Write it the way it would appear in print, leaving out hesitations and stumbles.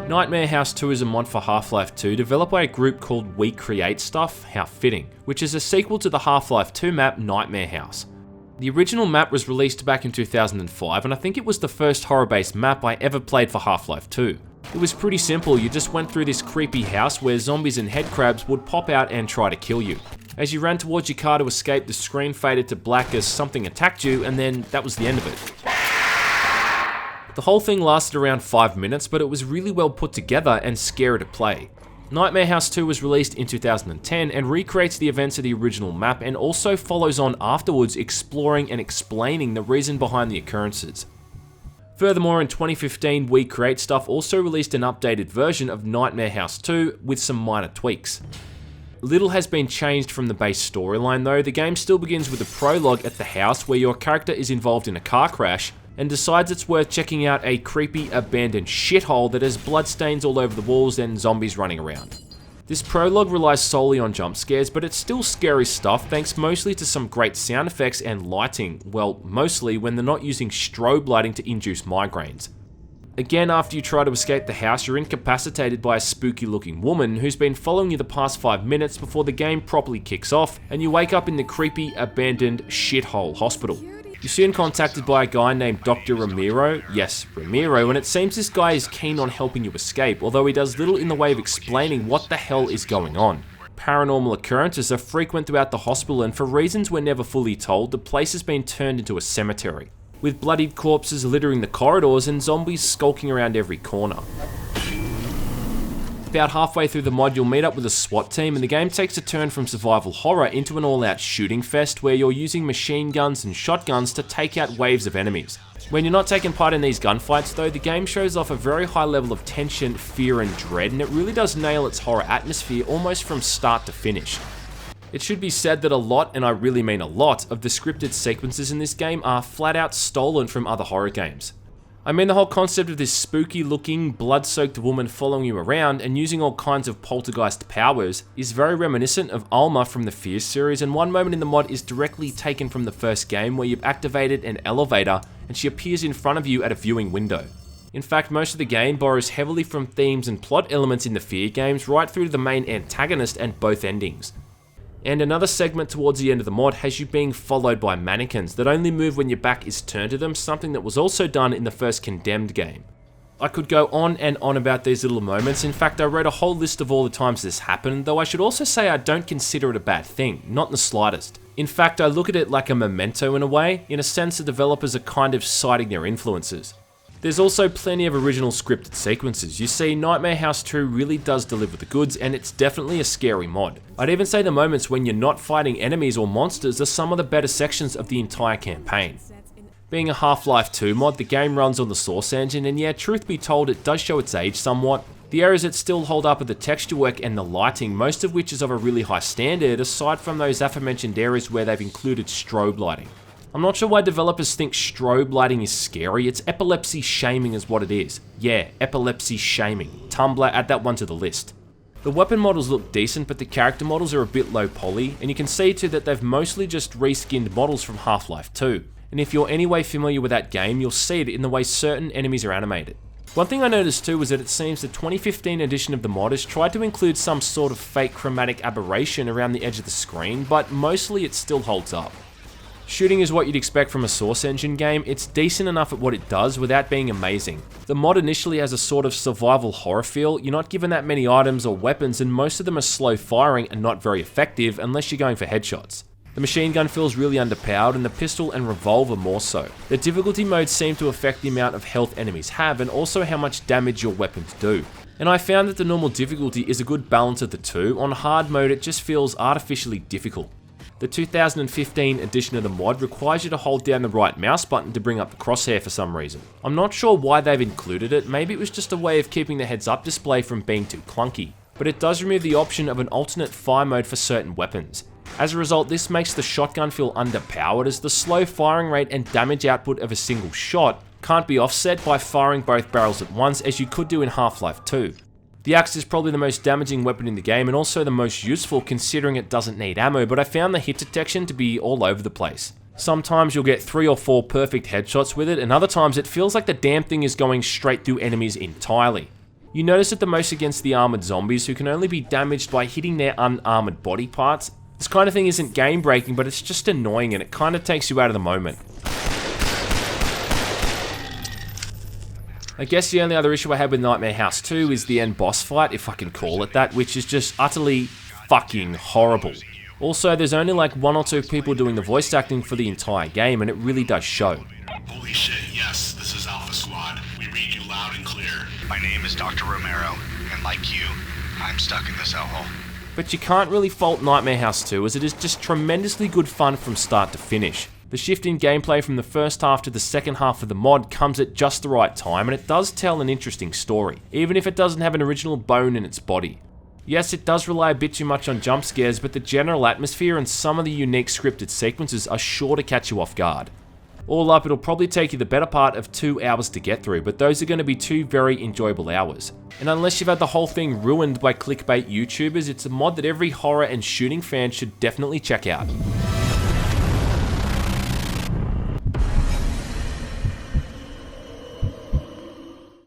Nightmare House 2 is a mod for Half-Life 2 developed by a group called We Create Stuff, how fitting, which is a sequel to the Half-Life 2 map Nightmare House. The original map was released back in 2005, and I think it was the first horror-based map I ever played for Half-Life 2. It was pretty simple. You just went through this creepy house where zombies and headcrabs would pop out and try to kill you. As you ran towards your car to escape, the screen faded to black as something attacked you, and then that was the end of it. The whole thing lasted around 5 minutes, but it was really well put together and scary to play. Nightmare House 2 was released in 2010 and recreates the events of the original map and also follows on afterwards, exploring and explaining the reason behind the occurrences. Furthermore, in 2015, We Create Stuff also released an updated version of Nightmare House 2 with some minor tweaks. Little has been changed from the base storyline though. The game still begins with a prologue at the house where your character is involved in a car crash and decides it's worth checking out a creepy abandoned shithole that has bloodstains all over the walls and zombies running around. This prologue relies solely on jump scares, but it's still scary stuff thanks mostly to some great sound effects and lighting, well, mostly when they're not using strobe lighting to induce migraines. Again, after you try to escape the house, you're incapacitated by a spooky looking woman who's been following you the past 5 minutes before the game properly kicks off and you wake up in the creepy abandoned shithole hospital. You're soon contacted by a guy named Dr. Ramiro, yes, Ramiro, and it seems this guy is keen on helping you escape, although he does little in the way of explaining what the hell is going on. Paranormal occurrences are frequent throughout the hospital, and for reasons we're never fully told, the place has been turned into a cemetery, with bloodied corpses littering the corridors and zombies skulking around every corner. About halfway through the mod, you'll meet up with a SWAT team and the game takes a turn from survival horror into an all-out shooting fest where you're using machine guns and shotguns to take out waves of enemies. When you're not taking part in these gunfights though, the game shows off a very high level of tension, fear and dread, and it really does nail its horror atmosphere almost from start to finish. It should be said that a lot, and I really mean a lot, of the scripted sequences in this game are flat out stolen from other horror games. I mean, the whole concept of this spooky looking, blood-soaked woman following you around and using all kinds of poltergeist powers is very reminiscent of Alma from the Fear series, and one moment in the mod is directly taken from the first game where you've activated an elevator and she appears in front of you at a viewing window. In fact, most of the game borrows heavily from themes and plot elements in the Fear games right through to the main antagonist and both endings. And another segment towards the end of the mod has you being followed by mannequins that only move when your back is turned to them, something that was also done in the first Condemned game. I could go on and on about these little moments. In fact, I wrote a whole list of all the times this happened, though I should also say I don't consider it a bad thing, not in the slightest. In fact, I look at it like a memento in a way. In a sense, the developers are kind of citing their influences. There's also plenty of original scripted sequences. You see, Nightmare House 2 really does deliver the goods, and it's definitely a scary mod. I'd even say the moments when you're not fighting enemies or monsters are some of the better sections of the entire campaign. Being a Half-Life 2 mod, the game runs on the Source engine, and yeah, truth be told, it does show its age somewhat. The areas that still hold up are the texture work and the lighting, most of which is of a really high standard, aside from those aforementioned areas where they've included strobe lighting. I'm not sure why developers think strobe lighting is scary. It's epilepsy shaming is what it is. Yeah, epilepsy shaming. Tumblr, add that one to the list. The weapon models look decent, but the character models are a bit low poly, and you can see too that they've mostly just reskinned models from Half-Life 2. And if you're anyway familiar with that game, you'll see it in the way certain enemies are animated. One thing I noticed too was that it seems the 2015 edition of the mod has tried to include some sort of fake chromatic aberration around the edge of the screen, but mostly it still holds up. Shooting is what you'd expect from a Source engine game. It's decent enough at what it does without being amazing. The mod initially has a sort of survival horror feel. You're not given that many items or weapons, and most of them are slow firing and not very effective unless you're going for headshots. The machine gun feels really underpowered, and the pistol and revolver more so. The difficulty modes seem to affect the amount of health enemies have and also how much damage your weapons do. And I found that the normal difficulty is a good balance of the two. On hard mode it just feels artificially difficult. The 2015 edition of the mod requires you to hold down the right mouse button to bring up the crosshair for some reason. I'm not sure why they've included it, maybe it was just a way of keeping the heads up display from being too clunky. But it does remove the option of an alternate fire mode for certain weapons. As a result, this makes the shotgun feel underpowered as the slow firing rate and damage output of a single shot can't be offset by firing both barrels at once as you could do in Half-Life 2. The axe is probably the most damaging weapon in the game and also the most useful considering it doesn't need ammo, but I found the hit detection to be all over the place. Sometimes you'll get 3 or 4 perfect headshots with it, and other times it feels like the damn thing is going straight through enemies entirely. You notice it the most against the armored zombies, who can only be damaged by hitting their unarmored body parts. This kind of thing isn't game breaking, but it's just annoying and it kind of takes you out of the moment. I guess the only other issue I had with Nightmare House 2 is the end boss fight, if I can call it that, which is just utterly fucking horrible. Also, there's only like 1 or 2 people doing the voice acting for the entire game, and it really does show. Holy shit, yes, this is Alpha Squad. We read you loud and clear. My name is Dr. Romero, and like you, I'm stuck in this hellhole. But you can't really fault Nightmare House 2, as it is just tremendously good fun from start to finish. The shift in gameplay from the first half to the second half of the mod comes at just the right time, and it does tell an interesting story, even if it doesn't have an original bone in its body. Yes, it does rely a bit too much on jump scares, but the general atmosphere and some of the unique scripted sequences are sure to catch you off guard. All up, it'll probably take you the better part of 2 hours to get through, but those are going to be 2 very enjoyable hours. And unless you've had the whole thing ruined by clickbait YouTubers, it's a mod that every horror and shooting fan should definitely check out.